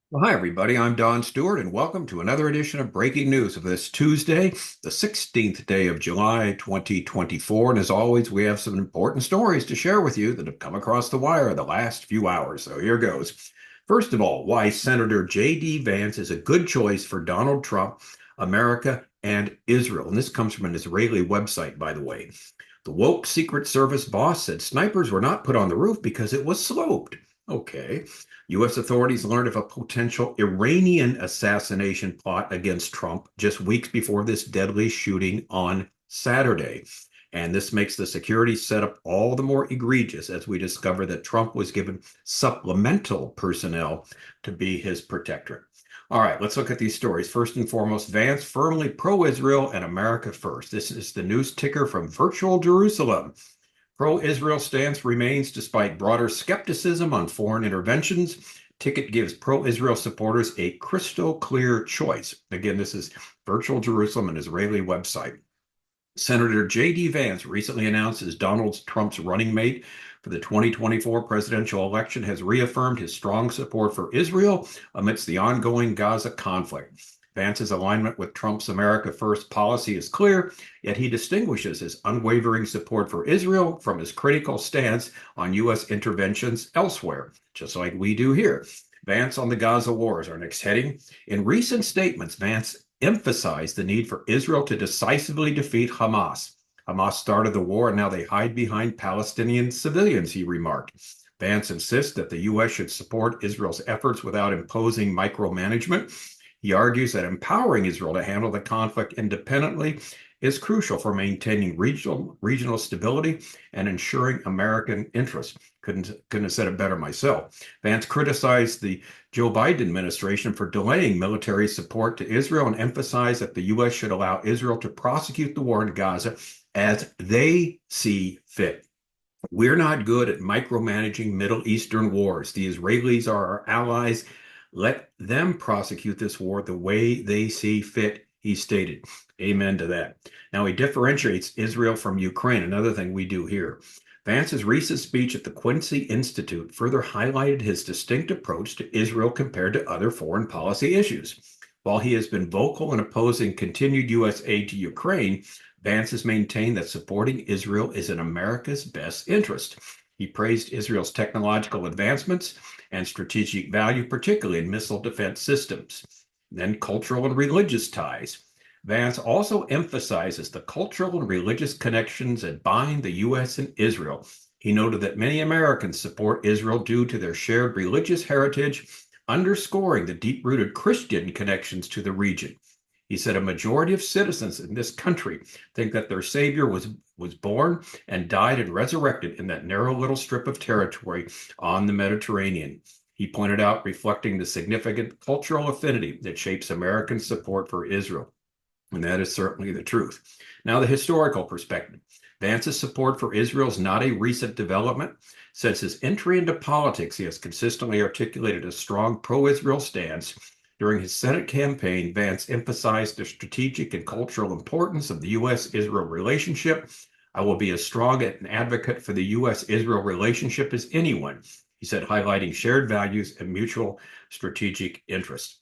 Well, hi, everybody. I'm Don Stewart, and welcome to another edition of Breaking News of this Tuesday, the 16th day of July, 2024. And as always, we have some important stories to share with you that have come across the wire the last few hours. So here goes. First of all, why Senator J.D. Vance is a good choice for Donald Trump, America, and Israel. And this comes from an Israeli website, by the way. The woke Secret Service boss said snipers were not put on the roof because it was sloped. Okay. U.S. authorities learned of a potential Iranian assassination plot against Trump just weeks before this deadly shooting on Saturday. And this makes the security setup all the more egregious as we discover that Trump was given supplemental personnel to be his protectorate. All right, let's look at these stories. First and foremost, Vance firmly pro-Israel and America first. This is the news ticker from virtual Jerusalem. Pro-Israel stance remains despite broader skepticism on foreign interventions. Ticket gives pro-Israel supporters a crystal clear choice. Again, this is virtual Jerusalem, an Israeli website. Senator J.D. Vance, recently announced as Donald Trump's running mate for the 2024 presidential election, has reaffirmed his strong support for Israel amidst the ongoing Gaza conflict. Vance's alignment with Trump's America First policy is clear, yet he distinguishes his unwavering support for Israel from his critical stance on U.S. interventions elsewhere, just like we do here. Vance on the Gaza war is our next heading. In recent statements, Vance emphasized the need for Israel to decisively defeat Hamas. Hamas started the war and now they hide behind Palestinian civilians, he remarked. Vance insists that the U.S. should support Israel's efforts without imposing micromanagement. He argues that empowering Israel to handle the conflict independently is crucial for maintaining regional stability and ensuring American interests. Couldn't have said it better myself. Vance criticized the Joe Biden administration for delaying military support to Israel and emphasized that the U.S. should allow Israel to prosecute the war in Gaza as they see fit. We're not good at micromanaging Middle Eastern wars. The Israelis are our allies. Let them prosecute this war the way they see fit, he stated. Amen to that. Now, he differentiates Israel from Ukraine, another thing we do here. Vance's recent speech at the Quincy Institute further highlighted his distinct approach to Israel compared to other foreign policy issues. While he has been vocal in opposing continued U.S. aid to Ukraine, Vance has maintained that supporting Israel is in America's best interest. He praised Israel's technological advancements and strategic value, particularly in missile defense systems. Then cultural and religious ties. Vance also emphasizes the cultural and religious connections that bind the U.S. and Israel. He noted that many Americans support Israel due to their shared religious heritage, underscoring the deep-rooted Christian connections to the region. He said a majority of citizens in this country think that their Savior was born and died and resurrected in that narrow little strip of territory on the Mediterranean. He pointed out, reflecting the significant cultural affinity that shapes American support for Israel. And that is certainly the truth. Now, the historical perspective. Vance's support for Israel is not a recent development. Since his entry into politics, he has consistently articulated a strong pro-Israel stance. During his Senate campaign, Vance emphasized the strategic and cultural importance of the U.S.-Israel relationship. I will be as strong an advocate for the U.S.-Israel relationship as anyone, he said, highlighting shared values and mutual strategic interests.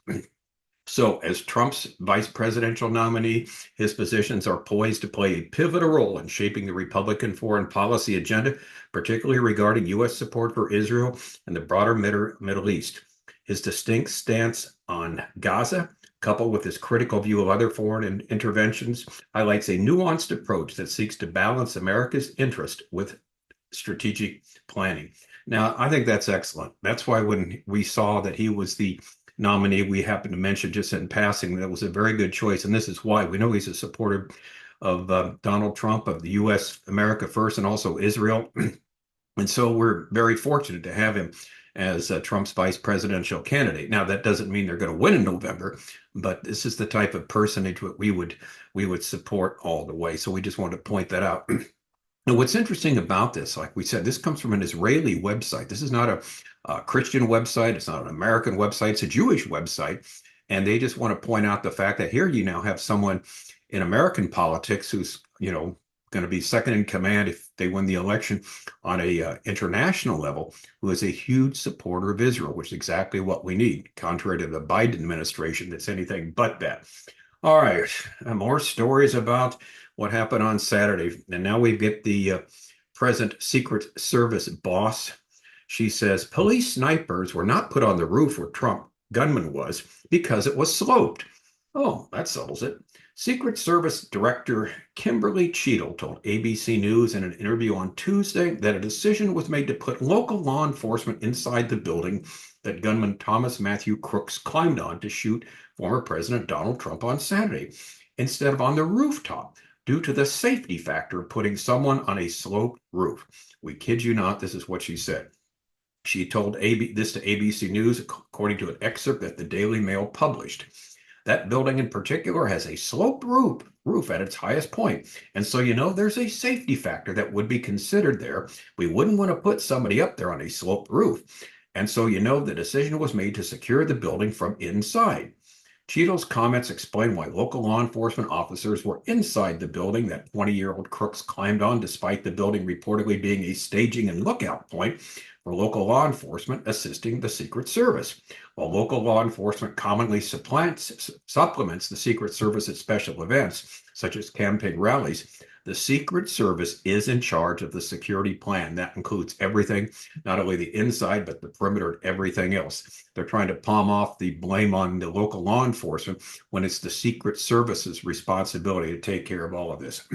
So, as Trump's vice presidential nominee, his positions are poised to play a pivotal role in shaping the Republican foreign policy agenda, particularly regarding U.S. support for Israel and the broader Middle East. His distinct stance on Gaza, coupled with his critical view of other foreign interventions, highlights a nuanced approach that seeks to balance America's interest with strategic planning. Now, I think that's excellent. That's why when we saw that he was the nominee, we happened to mention just in passing that was a very good choice. And this is why we know he's a supporter of Donald Trump, of the U.S. America First, and also Israel. And so we're very fortunate to have him as Trump's vice presidential candidate. Now, that doesn't mean they're going to win in November, but this is the type of personage that we would support all the way. So we just wanted to point that out. And what's interesting about this, like we said, this comes from an Israeli website. This is not a Christian website. It's not an American website. It's a Jewish website. And they just want to point out the fact that here you now have someone in American politics who's, going to be second in command if they win the election on a international level, who is a huge supporter of Israel, which is exactly what we need, contrary to the Biden administration that's anything but that. All right, more stories about what happened on Saturday. And now we get the present Secret Service boss. She says police snipers were not put on the roof where Trump gunman was because it was sloped. Oh, that settles it. Secret Service Director Kimberly Cheadle told ABC News in an interview on Tuesday that a decision was made to put local law enforcement inside the building that gunman Thomas Matthew Crooks climbed on to shoot former President Donald Trump on Saturday, instead of on the rooftop, due to the safety factor of putting someone on a sloped roof. We kid you not, this is what she said. She told this to ABC News, according to an excerpt that the Daily Mail published. That building in particular has a sloped roof at its highest point. And so, there's a safety factor that would be considered there. We wouldn't want to put somebody up there on a sloped roof. And so, the decision was made to secure the building from inside. Cheadle's comments explain why local law enforcement officers were inside the building that 20-year-old Crooks climbed on, despite the building reportedly being a staging and lookout point for local law enforcement assisting the Secret Service. While local law enforcement commonly supplements the Secret Service at special events, such as campaign rallies, the Secret Service is in charge of the security plan. That includes everything, not only the inside, but the perimeter and everything else. They're trying to palm off the blame on the local law enforcement when it's the Secret Service's responsibility to take care of all of this.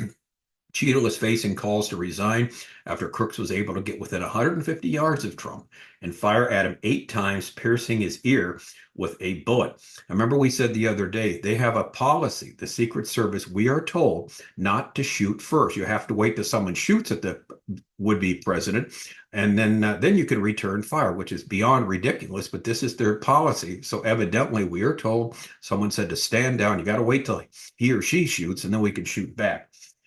Cheadle is facing calls to resign after Crooks was able to get within 150 yards of Trump and fire at him 8 times, piercing his ear with a bullet. I remember we said the other day, they have a policy, the Secret Service, we are told not to shoot first. You have to wait till someone shoots at the would-be president, and then you can return fire, which is beyond ridiculous, but this is their policy. So evidently we are told, someone said to stand down, you got to wait till he or she shoots, and then we can shoot back.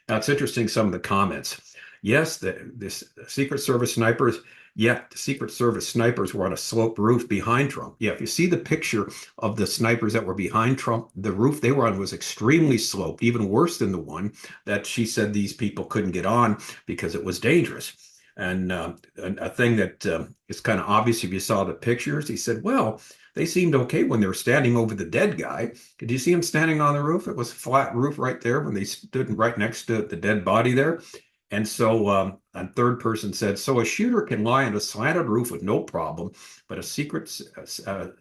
Now, it's interesting, some of the comments. Yes, the Secret Service snipers, the Secret Service snipers were on a sloped roof behind Trump. Yeah, if you see the picture of the snipers that were behind Trump, the roof they were on was extremely sloped, even worse than the one that she said these people couldn't get on because it was dangerous. And a thing that is kind of obvious if you saw the pictures, he said, well, they seemed okay when they were standing over the dead guy. Did you see him standing on the roof? It was a flat roof right there when they stood right next to the dead body there. And so a third person said, so a shooter can lie on a slanted roof with no problem, but a Secret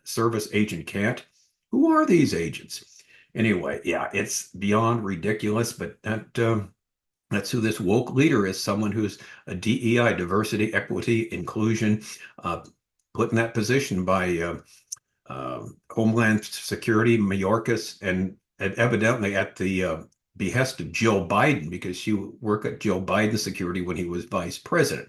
Service agent can't? Who are these agents? Anyway, yeah, it's beyond ridiculous, but that's who this woke leader is, someone who's a DEI, diversity, equity, inclusion, put in that position by Homeland Security, Mayorkas, and evidently at the behest of Jill Biden, because she worked at Jill Biden's security when he was vice president.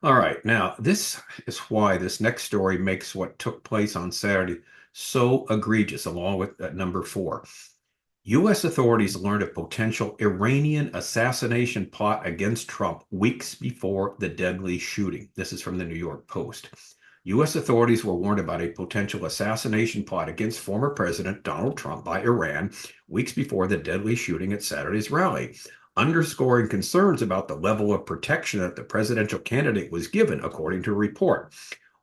All right, now this is why this next story makes what took place on Saturday so egregious, along with number 4. U.S. authorities learned of potential Iranian assassination plot against Trump weeks before the deadly shooting. This is from the New York Post. U.S. authorities were warned about a potential assassination plot against former President Donald Trump by Iran weeks before the deadly shooting at Saturday's rally, underscoring concerns about the level of protection that the presidential candidate was given, according to a report.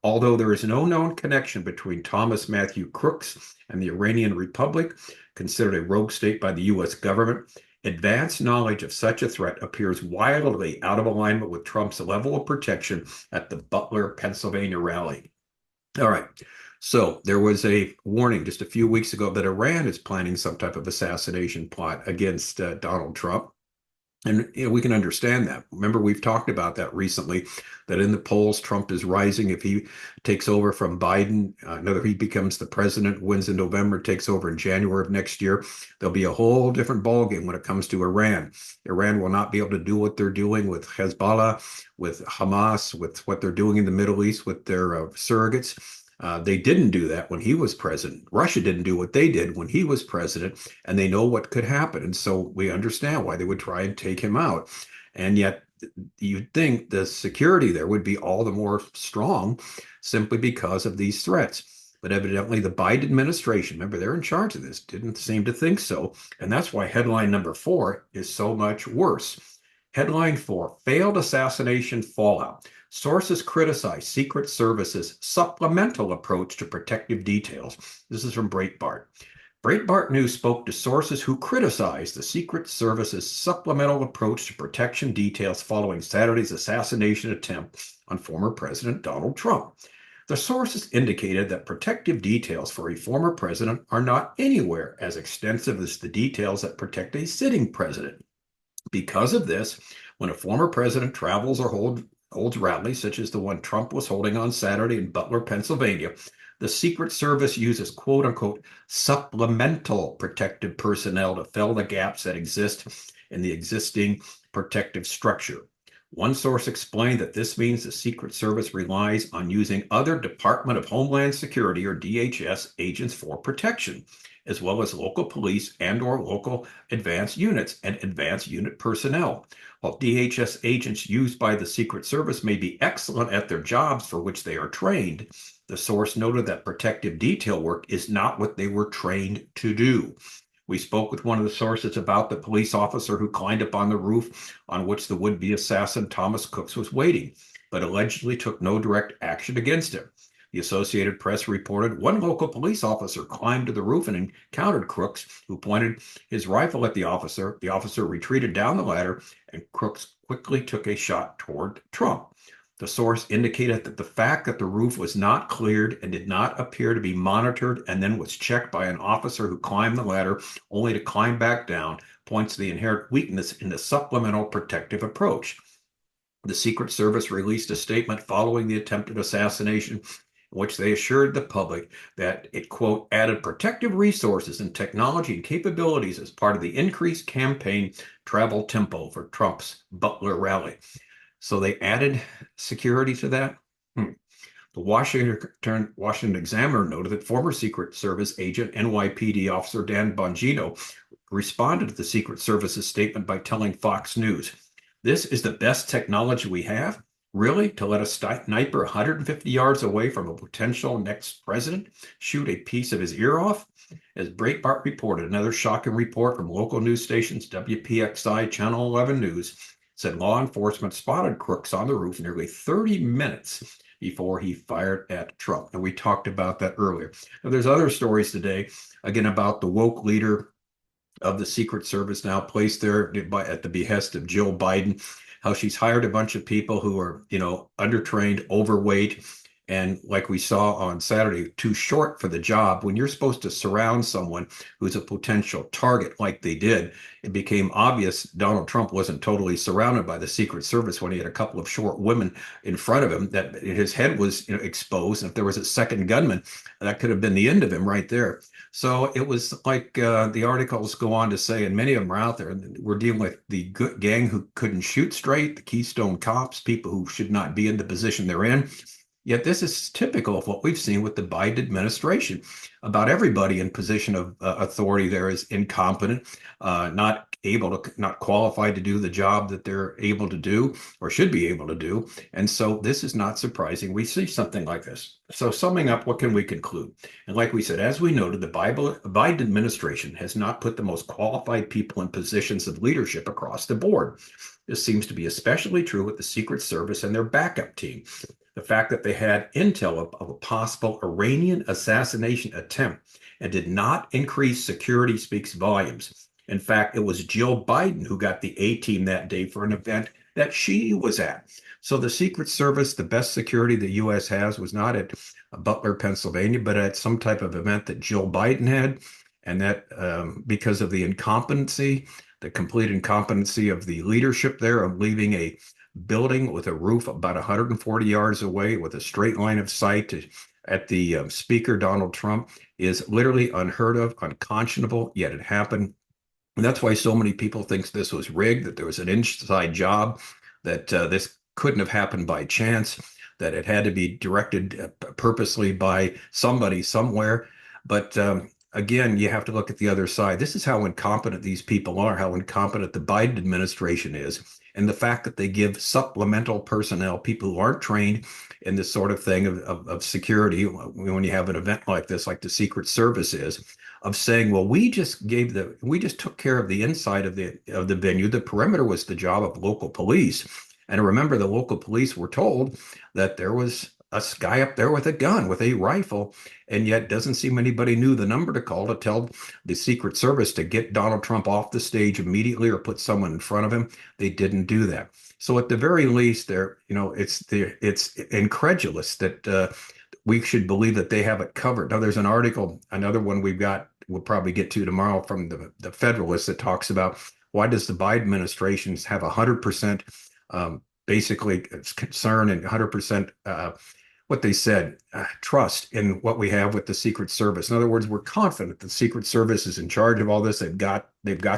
Although there is no known connection between Thomas Matthew Crooks and the Iranian Republic, considered a rogue state by the U.S. government, advanced knowledge of such a threat appears wildly out of alignment with Trump's level of protection at the Butler, Pennsylvania rally. All right, so there was a warning just a few weeks ago that Iran is planning some type of assassination plot against Donald Trump. And we can understand that. Remember, we've talked about that recently, that in the polls, Trump is rising. If he takes over from Biden, he becomes the president, wins in November, takes over in January of next year, there'll be a whole different ballgame when it comes to Iran. Iran will not be able to do what they're doing with Hezbollah, with Hamas, with what they're doing in the Middle East with their surrogates. They didn't do that when he was president. Russia didn't do what they did when he was president, and they know what could happen. And so we understand why they would try and take him out. And yet you'd think the security there would be all the more strong simply because of these threats. But evidently the Biden administration, remember, they're in charge of this, didn't seem to think so. And that's why headline number 4 is so much worse. Headline 4, failed assassination fallout. Sources criticize Secret Service's supplemental approach to protective details. This is from Breitbart. Breitbart News spoke to sources who criticized the Secret Service's supplemental approach to protection details following Saturday's assassination attempt on former President Donald Trump. The sources indicated that protective details for a former president are not anywhere as extensive as the details that protect a sitting president. Because of this, when a former president travels or holds rallies, such as the one Trump was holding on Saturday in Butler, Pennsylvania, the Secret Service uses quote unquote supplemental protective personnel to fill the gaps that exist in the existing protective structure. One source explained that this means the Secret Service relies on using other Department of Homeland Security or DHS agents for protection, as well as local police and/or local advanced units and advanced unit personnel. While DHS agents used by the Secret Service may be excellent at their jobs for which they are trained, the source noted that protective detail work is not what they were trained to do. We spoke with one of the sources about the police officer who climbed up on the roof on which the would-be assassin Thomas Cooks was waiting, but allegedly took no direct action against him. The Associated Press reported one local police officer climbed to the roof and encountered Crooks, who pointed his rifle at the officer. The officer retreated down the ladder, and Crooks quickly took a shot toward Trump. The source indicated that the fact that the roof was not cleared and did not appear to be monitored and then was checked by an officer who climbed the ladder only to climb back down points to the inherent weakness in the supplemental protective approach. The Secret Service released a statement following the attempted assassination in which they assured the public that it, quote, added protective resources and technology and capabilities as part of the increased campaign travel tempo for Trump's Butler rally. So they added security to that. The Washington Examiner noted that former Secret Service agent NYPD officer Dan Bongino responded to the Secret Service's statement by telling Fox News, "This is the best technology we have? Really? To let a sniper 150 yards away from a potential next president shoot a piece of his ear off?" As Breitbart reported, another shocking report from local news stations, WPXI, Channel 11 News, said law enforcement spotted Crooks on the roof nearly 30 minutes before he fired at Trump. And we talked about that earlier. Now, there's other stories today, again, about the woke leader of the Secret Service now placed there at the behest of Jill Biden, how she's hired a bunch of people who are, undertrained, overweight, and like we saw on Saturday, too short for the job. When you're supposed to surround someone who's a potential target like they did, it became obvious Donald Trump wasn't totally surrounded by the Secret Service when he had a couple of short women in front of him, that his head was exposed. And if there was a second gunman, that could have been the end of him right there. So it was like the articles go on to say, and many of them are out there, we're dealing with the gang who couldn't shoot straight, the Keystone Cops, people who should not be in the position they're in. Yet this is typical of what we've seen with the Biden administration. About everybody in position of authority there is incompetent, not qualified to do the job that they're able to do or should be able to do. And so this is not surprising. We see something like this. So summing up, what can we conclude? And like we said, as we noted, the Biden administration has not put the most qualified people in positions of leadership across the board. This seems to be especially true with the Secret Service and their backup team. The fact that they had intel of a possible Iranian assassination attempt and did not increase security speaks volumes. In fact, it was Jill Biden who got the A-team that day for an event that she was at. So the Secret Service, the best security the U.S. has, was not at Butler, Pennsylvania, but at some type of event that Jill Biden had. And that because of the incompetency, the complete incompetency of the leadership there, of leaving a building with a roof about 140 yards away with a straight line of sight at the speaker, Donald Trump, is literally unheard of, unconscionable, yet it happened. And that's why so many people think this was rigged, that there was an inside job, that this couldn't have happened by chance, that it had to be directed purposely by somebody somewhere. But again, you have to look at the other side. This is how incompetent these people are, how incompetent the Biden administration is. And the fact that they give supplemental personnel, people who aren't trained in this sort of thing of security, when you have an event like this, like the Secret Service is, of saying, well, we just took care of the inside of the venue. The perimeter was the job of local police. And remember, the local police were told that there was a guy up there with a gun, with a rifle, and yet doesn't seem anybody knew the number to call to tell the Secret Service to get Donald Trump off the stage immediately or put someone in front of him. They didn't do that. So at the very least, it's incredulous that we should believe that they have it covered. Now, there's an article, another one we'll probably get to tomorrow from the Federalist that talks about why does the Biden administration have 100% basically concern and 100% what they said, trust in what we have with the Secret Service. In other words, we're confident the Secret Service is in charge of all this. They've got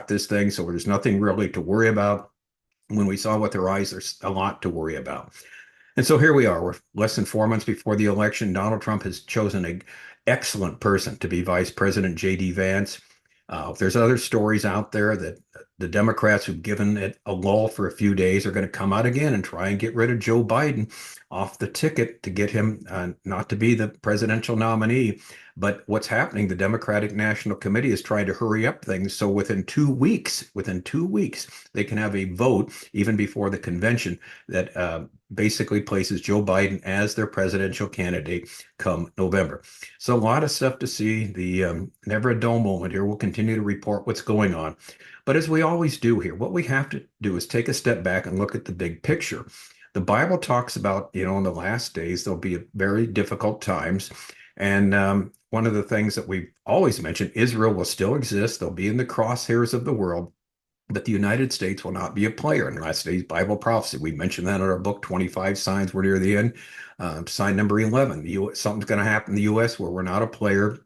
this thing, so there's nothing really to worry about. When we saw with their eyes, there's a lot to worry about. And so here we are. We're less than 4 months before the election. Donald Trump has chosen an excellent person to be Vice President J.D. Vance. There's other stories out there that the Democrats who've given it a lull for a few days are going to come out again and try and get rid of Joe Biden off the ticket to get him not to be the presidential nominee. But what's happening, the Democratic National Committee is trying to hurry up things. So within 2 weeks, they can have a vote even before the convention that basically places Joe Biden as their presidential candidate come November. So a lot of stuff to see. The never a dull moment here. We'll continue to report what's going on. But as we always do here, what we have to do is take a step back and look at the big picture. The Bible talks about, in the last days, there'll be very difficult times. And one of the things that we've always mentioned, Israel will still exist. They'll be in the crosshairs of the world, but the United States will not be a player in last days Bible prophecy. We mentioned that in our book, 25 Signs. We're near the end. Sign number 11, something's going to happen in the U.S. where we're not a player.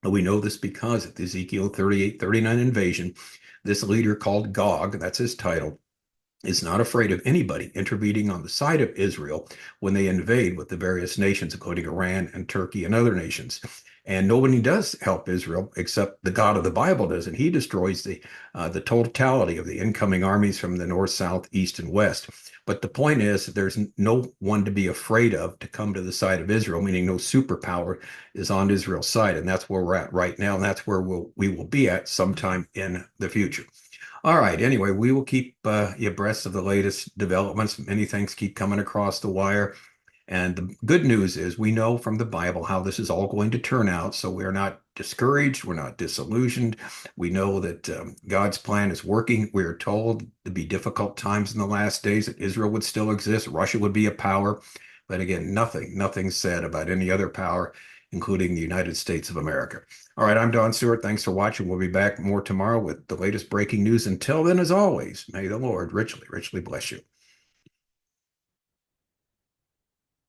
We know this because at the Ezekiel 38-39 invasion, this leader called Gog, that's his title, is not afraid of anybody intervening on the side of Israel when they invade with the various nations, including Iran and Turkey and other nations. And nobody does help Israel except the God of the Bible does, and he destroys the totality of the incoming armies from the north, south, east, and west. But the point is, there's no one to be afraid of to come to the side of Israel, meaning no superpower is on Israel's side. And that's where we're at right now, and that's where we will be at sometime in the future. All right. Anyway, we will keep you abreast of the latest developments. Many things keep coming across the wire. And the good news is we know from the Bible how this is all going to turn out. So we're not discouraged. We're not disillusioned. We know that God's plan is working. We're told to be difficult times in the last days, that Israel would still exist. Russia would be a power. But again, nothing said about any other power, including the United States of America. All right, I'm Don Stewart. Thanks for watching. We'll be back more tomorrow with the latest breaking news. Until then, as always, may the Lord richly, richly bless you.